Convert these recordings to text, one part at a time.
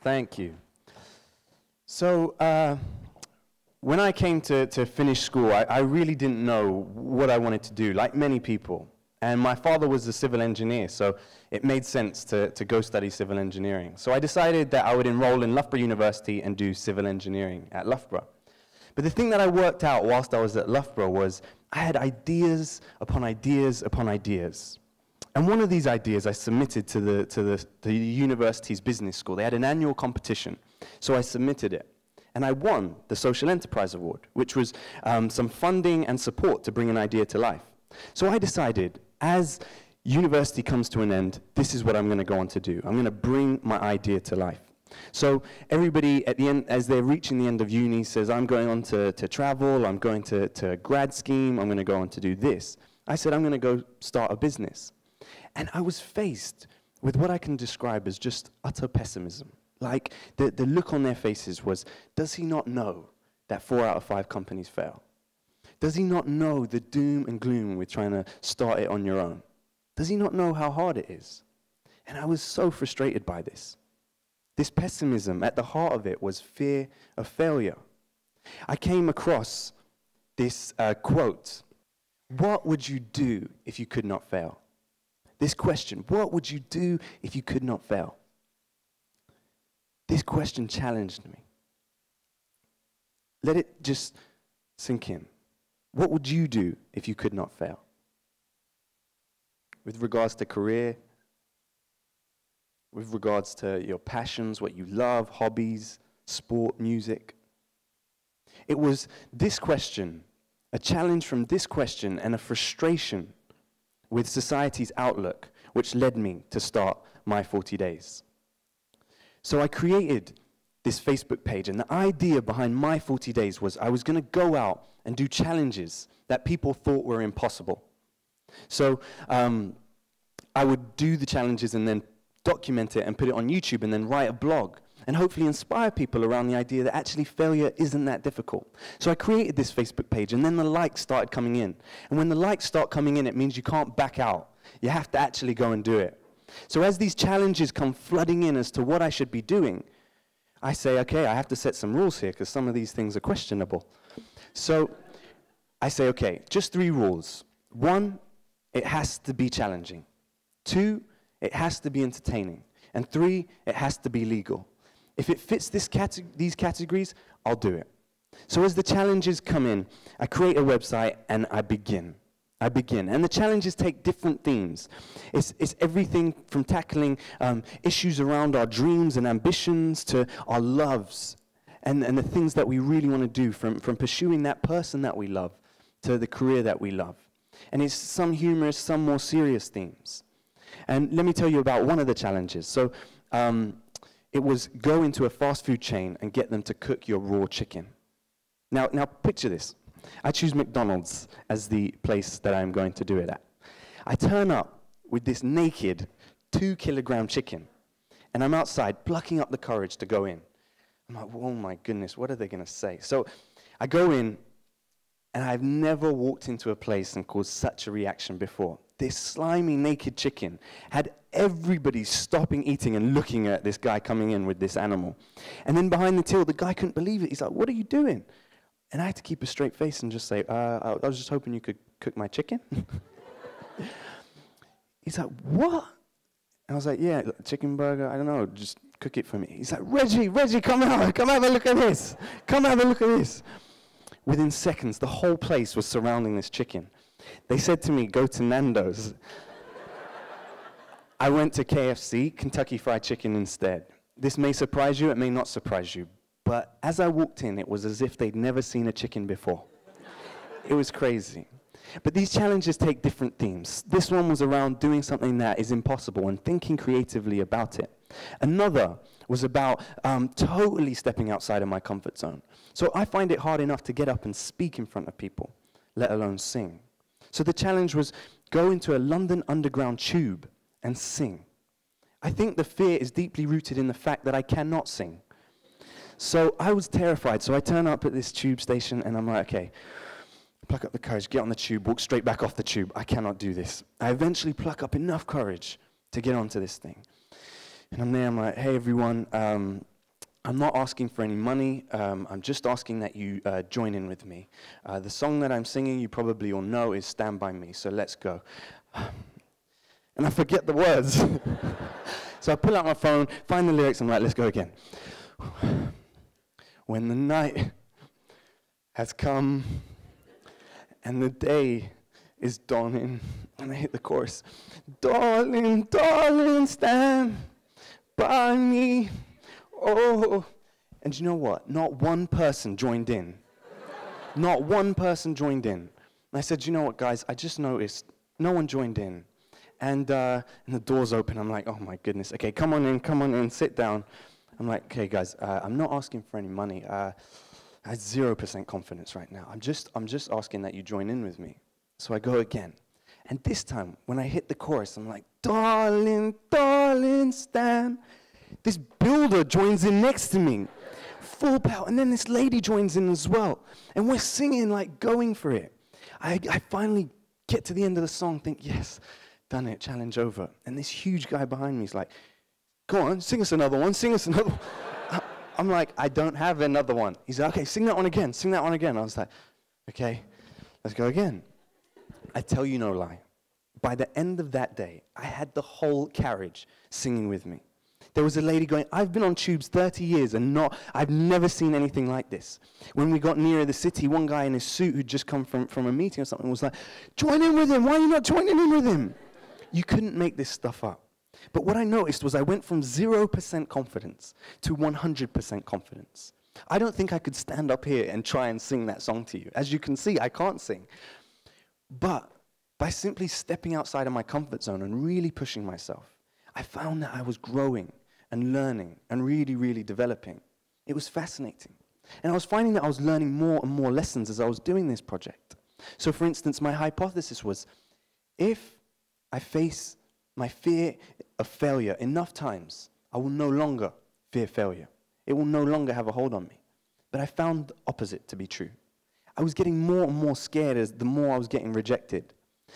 Thank you. So, when I came to finish school, I really didn't know what I wanted to do, like many people. And my father was a civil engineer, so it made sense to go study civil engineering. So I decided that I would enroll in Loughborough University and do civil engineering at Loughborough. But the thing that I worked out whilst I was at Loughborough was I had ideas upon ideas upon ideas. And one of these ideas I submitted to the university's business school. They had an annual competition, so I submitted it. And I won the Social Enterprise Award, which was some funding and support to bring an idea to life. So I decided, as university comes to an end, this is what I'm going to go on to do. I'm going to bring my idea to life. So everybody at the end, as they're reaching the end of uni, says, I'm going on to travel, I'm going to grad scheme, I'm going to go on to do this. I said, I'm going to go start a business. And I was faced with what I can describe as just utter pessimism. Like, the look on their faces was, does he not know that 4 out of 5 companies fail? Does he not know the doom and gloom with trying to start it on your own? Does he not know how hard it is? And I was so frustrated by this. This pessimism, at the heart of it, was fear of failure. I came across this quote, what would you do if you could not fail? This question, what would you do if you could not fail? This question challenged me. Let it just sink in. What would you do if you could not fail? With regards to career, with regards to your passions, what you love, hobbies, sport, music. It was this question, a challenge from this question and a frustration with society's outlook, which led me to start My 40 Days. So I created this Facebook page, and the idea behind My 40 Days was I was going to go out and do challenges that people thought were impossible. So I would do the challenges and then document it and put it on YouTube and then write a blog and hopefully inspire people around the idea that actually failure isn't that difficult. So I created this Facebook page, and then the likes started coming in. And when the likes start coming in, it means you can't back out. You have to actually go and do it. So as these challenges come flooding in as to what I should be doing, I say, okay, I have to set some rules here because some of these things are questionable. So I say, okay, just 3 rules. 1, it has to be challenging. 2, it has to be entertaining. And 3, it has to be legal. If it fits these categories, I'll do it. So as the challenges come in, I create a website and I begin. And the challenges take different themes. It's everything from tackling issues around our dreams and ambitions to our loves and the things that we really want to do, from pursuing that person that we love to the career that we love. And it's some humorous, some more serious themes. And let me tell you about one of the challenges. So it was go into a fast food chain and get them to cook your raw chicken. Now picture this. I choose McDonald's as the place that I'm going to do it at. I turn up with this naked 2-kilogram chicken, and I'm outside plucking up the courage to go in. I'm like, oh my goodness, what are they going to say? So I go in, and I've never walked into a place and caused such a reaction before. This slimy, naked chicken had everybody stopping eating and looking at this guy coming in with this animal. And then behind the till, the guy couldn't believe it. He's like, what are you doing? And I had to keep a straight face and just say, I was just hoping you could cook my chicken. He's like, what? And I was like, yeah, chicken burger, I don't know, just cook it for me. He's like, Reggie, come have a look at this. Come have a look at this. Within seconds, the whole place was surrounding this chicken. They said to me, go to Nando's. I went to KFC, Kentucky Fried Chicken instead. This may surprise you, it may not surprise you. But as I walked in, it was as if they'd never seen a chicken before. It was crazy. But these challenges take different themes. This one was around doing something that is impossible and thinking creatively about it. Another was about totally stepping outside of my comfort zone. So I find it hard enough to get up and speak in front of people, let alone sing. So the challenge was go into a London Underground tube and sing. I think the fear is deeply rooted in the fact that I cannot sing. So I was terrified. So I turn up at this tube station and I'm like, okay, pluck up the courage, get on the tube, walk straight back off the tube. I cannot do this. I eventually pluck up enough courage to get onto this thing. And I'm there, I'm like, hey everyone, I'm not asking for any money. I'm just asking that you join in with me. The song that I'm singing, you probably all know, is Stand By Me, so let's go. And I forget the words. So I pull out my phone, find the lyrics, I'm like, let's go again. When the night has come and the day is dawning, and I hit the chorus. Darling, darling, stand by me. Oh. And you know what? Not one person joined in. Not one person joined in. And I said, you know what, guys? I just noticed no one joined in. And the door's open. I'm like, oh, my goodness. Okay, come on in, sit down. I'm like, okay, guys, I'm not asking for any money. I have 0% confidence right now. I'm just asking that you join in with me. So I go again. And this time, when I hit the chorus, I'm like, darling, darling, stand. This builder joins in next to me. Full power. And then this lady joins in as well. And we're singing, like, going for it. I finally get to the end of the song, think, yes, done it, challenge over. And this huge guy behind me is like, go on, sing us another one, sing us another one. I'm like, I don't have another one. He's like, okay, sing that one again, sing that one again. I was like, okay, let's go again. I tell you no lie. By the end of that day, I had the whole carriage singing with me. There was a lady going, I've been on tubes 30 years and I've never seen anything like this. When we got nearer the city, one guy in his suit who'd just come from a meeting or something was like, join in with him, why are you not joining in with him? You couldn't make this stuff up. But what I noticed was I went from 0% confidence to 100% confidence. I don't think I could stand up here and try and sing that song to you. As you can see, I can't sing. But by simply stepping outside of my comfort zone and really pushing myself, I found that I was growing and learning and really, really developing. It was fascinating. And I was finding that I was learning more and more lessons as I was doing this project. So for instance, my hypothesis was, if I face my fear of failure enough times, I will no longer fear failure. It will no longer have a hold on me. But I found the opposite to be true. I was getting more and more scared as the more I was getting rejected.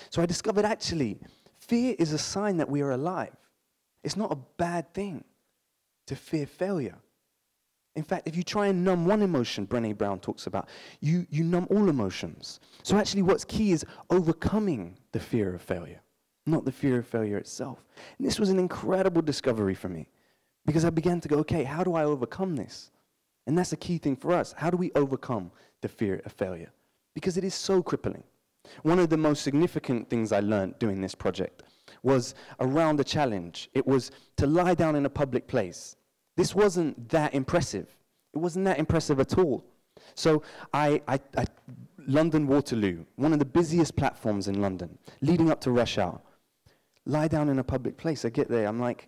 So I discovered actually, fear is a sign that we are alive. It's not a bad thing to fear failure. In fact, if you try and numb one emotion, Brené Brown talks about, you numb all emotions. So actually what's key is overcoming the fear of failure, not the fear of failure itself. And this was an incredible discovery for me, because I began to go, okay, how do I overcome this? And that's a key thing for us. How do we overcome the fear of failure? Because it is so crippling. One of the most significant things I learned doing this project was around the challenge. It was to lie down in a public place. This wasn't that impressive. It wasn't that impressive at all. So London Waterloo, one of the busiest platforms in London, leading up to rush hour, lie down in a public place. I get there, I'm like,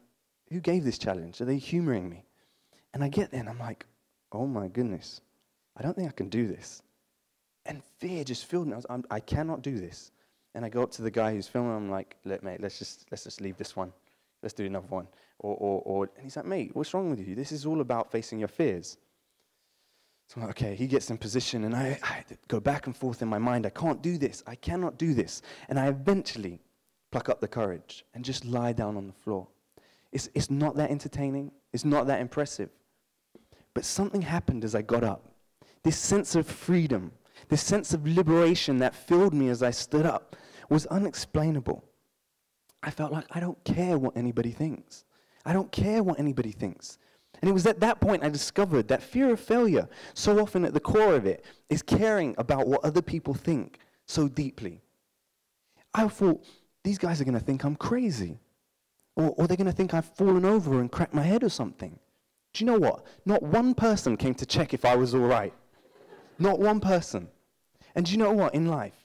who gave this challenge? Are they humoring me? And I get there and I'm like, oh my goodness, I don't think I can do this. And fear just filled me. I cannot do this. And I go up to the guy who's filming. I'm like, look, mate, let's just leave this one. Let's do another one. And he's like, mate, what's wrong with you? This is all about facing your fears. So I'm like, okay. He gets in position, and I go back and forth in my mind. I can't do this. I cannot do this. And I eventually pluck up the courage and just lie down on the floor. It's not that entertaining. It's not that impressive. But something happened as I got up. This sense of freedom, this sense of liberation that filled me as I stood up was unexplainable. I felt like I don't care what anybody thinks. I don't care what anybody thinks. And it was at that point I discovered that fear of failure, so often at the core of it, is caring about what other people think so deeply. I thought, these guys are going to think I'm crazy. Or they're going to think I've fallen over and cracked my head or something. Do you know what? Not one person came to check if I was all right. Not one person. And do you know what? In life,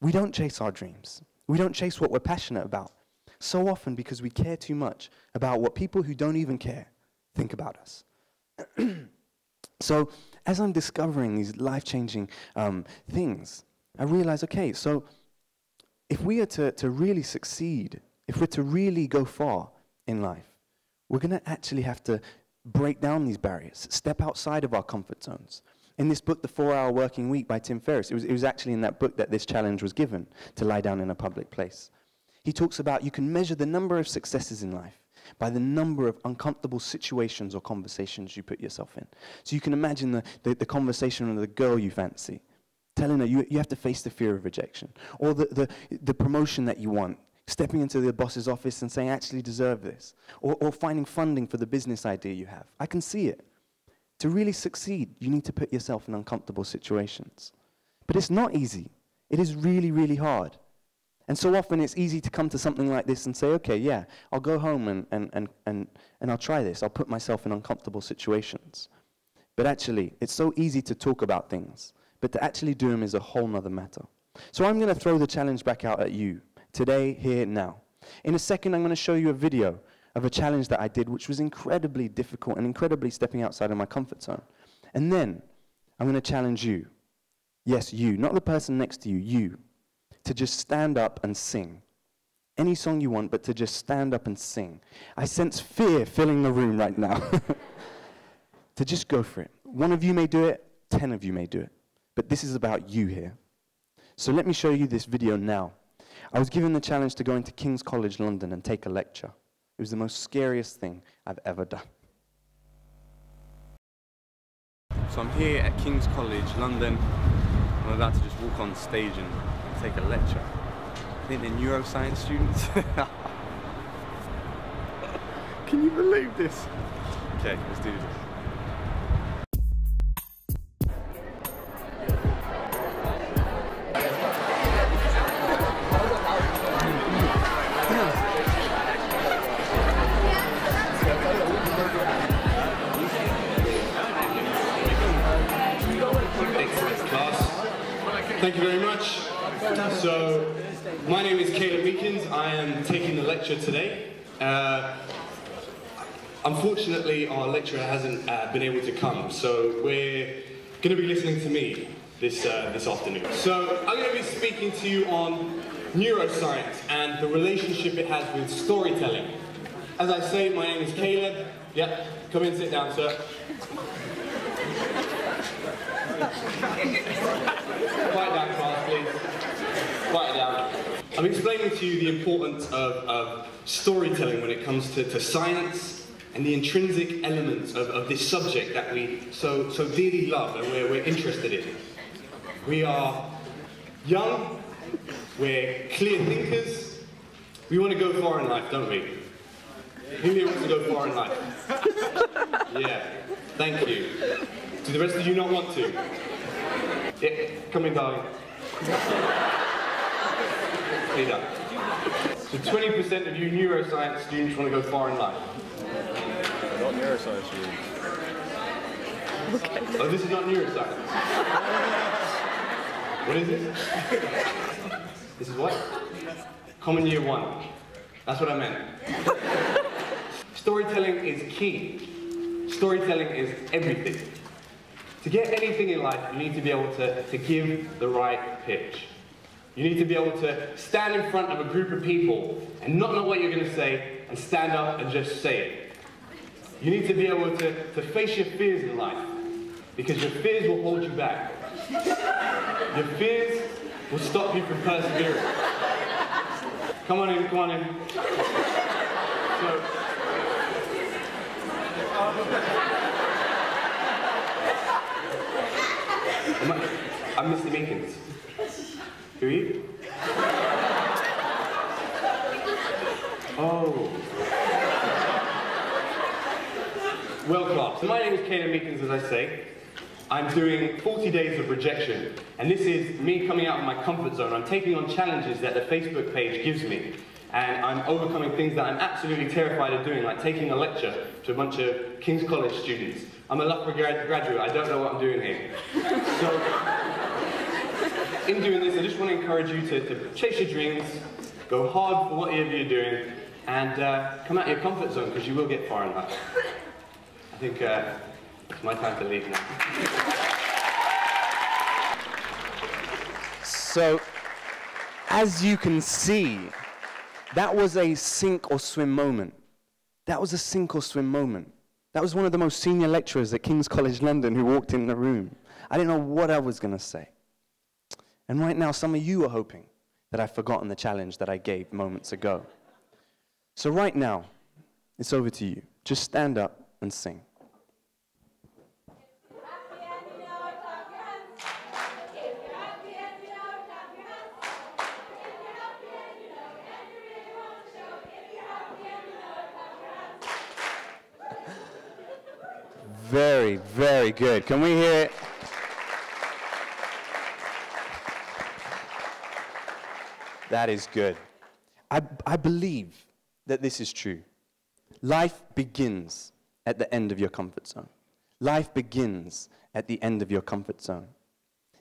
we don't chase our dreams. We don't chase what we're passionate about. So often because we care too much about what people who don't even care think about us. So as I'm discovering these life-changing things, I realize, okay, so if we are to really succeed, if we're to really go far in life, we're going to actually have to break down these barriers, step outside of our comfort zones. In this book, The 4-Hour Working Week by Tim Ferriss, it was actually in that book that this challenge was given, to lie down in a public place. He talks about you can measure the number of successes in life by the number of uncomfortable situations or conversations you put yourself in. So you can imagine the conversation with the girl you fancy, telling her you have to face the fear of rejection, or the promotion that you want, stepping into the boss's office and saying, I actually deserve this, or finding funding for the business idea you have. I can see it. To really succeed, you need to put yourself in uncomfortable situations. But it's not easy. It is really, really hard. And so often it's easy to come to something like this and say, okay, yeah, I'll go home and I'll try this. I'll put myself in uncomfortable situations. But actually, it's so easy to talk about things, but to actually do them is a whole nother matter. So I'm going to throw the challenge back out at you, today, here, now. In a second, I'm going to show you a video of a challenge that I did, which was incredibly difficult and incredibly stepping outside of my comfort zone. And then I'm going to challenge you, yes, you, not the person next to you, to just stand up and sing. Any song you want, but to just stand up and sing. I sense fear filling the room right now. To just go for it. One of you may do it, 10 of you may do it. But this is about you here. So let me show you this video now. I was given the challenge to go into King's College London and take a lecture. It was the most scariest thing I've ever done. So I'm here at King's College London. I'm about to just walk on stage and take a lecture. I think they're neuroscience students. Can you believe this? Okay, let's do this. Thank you very much. So, my name is Meakins. I am taking the lecture today. Unfortunately, our lecturer hasn't been able to come, so we're going to be listening to me this afternoon. So, I'm going to be speaking to you on neuroscience and the relationship it has with storytelling. As I say, my name is Caleb. Yeah, come in, sit down, sir. Quiet down, class, please. Quiet down. I'm explaining to you the importance of storytelling when it comes to science and the intrinsic elements of this subject that we so dearly love and we're interested in. We are young, we're clear thinkers, we want to go far in life, don't we? Who here wants to go far in life? Yeah, thank you. Do the rest of you not want to? Yeah, come in, darling. Lead up. So 20% of you neuroscience students want to go far in life. Not neuroscience students. Okay. Oh, this is not neuroscience. What is this? This is what? Common Year 1. That's what I meant. Storytelling is key. Storytelling is everything. To get anything in life, you need to be able to give the right pitch. You need to be able to stand in front of a group of people and not know what you're going to say and stand up and just say it. You need to be able to face your fears in life, because your fears will hold you back. Your fears will stop you from persevering. Come on in, come on in. So, I'm Mr. Meakins. Who are you? Oh. Well, class. So my name is Meakins, as I say. I'm doing 40 days of rejection, and this is me coming out of my comfort zone. I'm taking on challenges that the Facebook page gives me, and I'm overcoming things that I'm absolutely terrified of doing, like taking a lecture to a bunch of King's College students. I'm a Loughborough graduate, I don't know what I'm doing here. So, in doing this, I just want to encourage you to chase your dreams, go hard for whatever you're doing, and come out of your comfort zone, because you will get far in life. I think it's my time to leave now. So, as you can see, that was a sink or swim moment. That was a sink or swim moment. That was one of the most senior lecturers at King's College London who walked in the room. I didn't know what I was going to say. And right now, some of you are hoping that I've forgotten the challenge that I gave moments ago. So right now, It's over to you. Just stand up and sing. Very, very good. Can we hear it? That is good. I believe that this is true. Life begins at the end of your comfort zone. Life begins at the end of your comfort zone.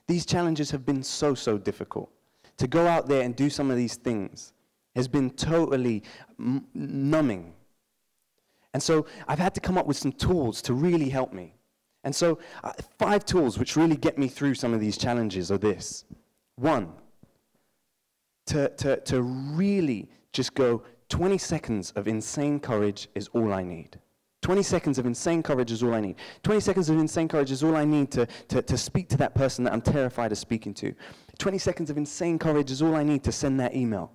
These challenges have been so, so difficult. To go out there and do some of these things has been totally numbing. And so I've had to come up with some tools to really help me. And so 5 tools which really get me through some of these challenges are this. 1, to really just go, 20 seconds of insane courage is all I need. 20 seconds of insane courage is all I need. 20 seconds of insane courage is all I need to speak to that person that I'm terrified of speaking to. 20 seconds of insane courage is all I need to send that email,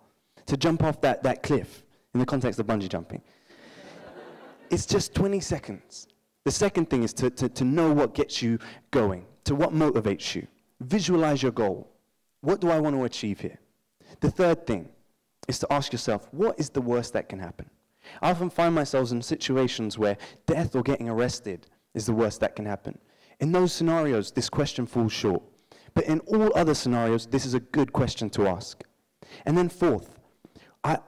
to jump off that cliff in the context of bungee jumping. It's just 20 seconds. The second thing is to know what gets you going, to what motivates you. Visualize your goal. What do I want to achieve here? The third thing is to ask yourself, what is the worst that can happen? I often find myself in situations where death or getting arrested is the worst that can happen. In those scenarios, this question falls short. But in all other scenarios, this is a good question to ask. And then fourth,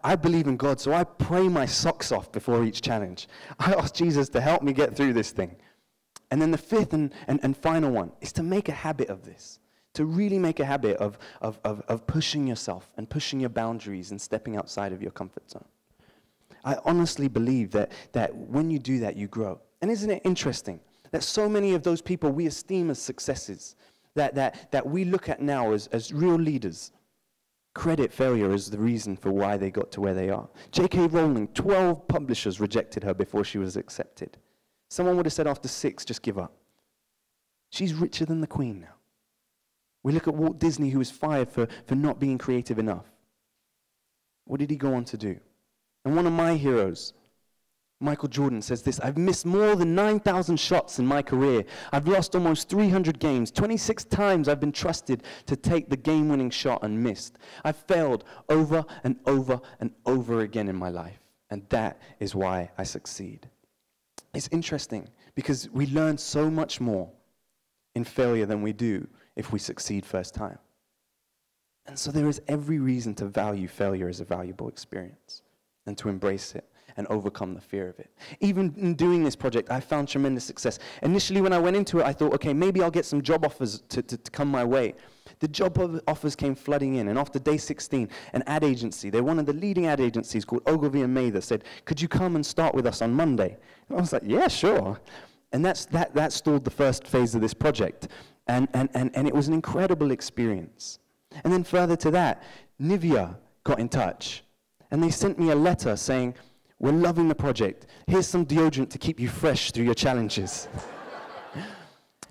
I believe in God, so I pray my socks off before each challenge. I ask Jesus to help me get through this thing. And then the fifth and final one is to make a habit of this, to really make a habit of pushing yourself and pushing your boundaries and stepping outside of your comfort zone. I honestly believe that when you do that, you grow. And isn't it interesting that so many of those people we esteem as successes, that we look at now as real leaders, credit failure as the reason for why they got to where they are. J.K. Rowling, 12 publishers rejected her before she was accepted. Someone would have said after 6, just give up. She's richer than the Queen now. We look at Walt Disney, who was fired for not being creative enough. What did he go on to do? And one of my heroes, Michael Jordan, says this: I've missed more than 9,000 shots in my career. I've lost almost 300 games. 26 times I've been trusted to take the game-winning shot and missed. I've failed over and over and over again in my life. And that is why I succeed. It's interesting because we learn so much more in failure than we do if we succeed first time. And so there is every reason to value failure as a valuable experience and to embrace it and overcome the fear of it. Even in doing this project, I found tremendous success. Initially, when I went into it, I thought, okay, maybe I'll get some job offers to come my way. The job offers came flooding in, and after day 16, an ad agency, they're one of the leading ad agencies called Ogilvy and Mather, said, could you come and start with us on Monday? And I was like, yeah, sure. And that stalled the first phase of this project. And it was an incredible experience. And then further to that, Nivea got in touch. And they sent me a letter saying, we're loving the project. Here's some deodorant to keep you fresh through your challenges.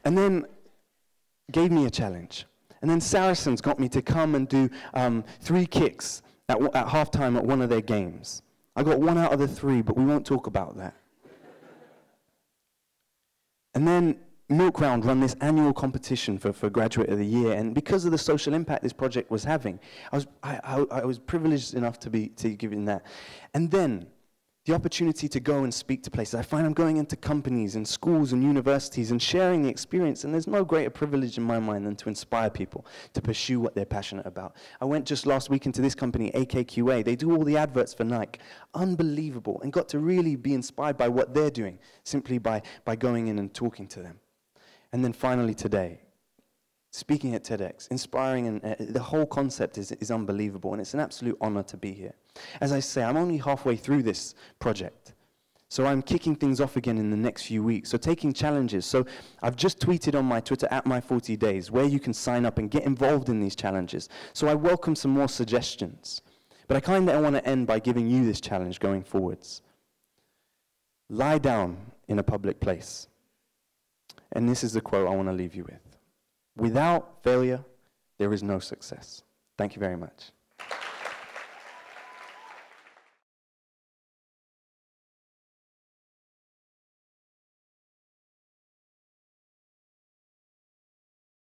And then gave me a challenge. And then Saracens got me to come and do 3 kicks at halftime at one of their games. I got 1 out of the 3, but we won't talk about that. And then Milkround run this annual competition for Graduate of the Year, and because of the social impact this project was having, I was privileged enough to be given that. And then the opportunity to go and speak to places. I find I'm going into companies and schools and universities and sharing the experience, and there's no greater privilege in my mind than to inspire people to pursue what they're passionate about. I went just last week into this company, AKQA. They do all the adverts for Nike. Unbelievable, and got to really be inspired by what they're doing simply by going in and talking to them. And then finally today, speaking at TEDx, inspiring, and the whole concept is unbelievable, and it's an absolute honor to be here. As I say, I'm only halfway through this project, so I'm kicking things off again in the next few weeks, so taking challenges. So I've just tweeted on my Twitter, @my40days, where you can sign up and get involved in these challenges. So I welcome some more suggestions. But I kind of want to end by giving you this challenge going forwards. Lie down in a public place. And this is the quote I want to leave you with. Without failure, there is no success. Thank you very much.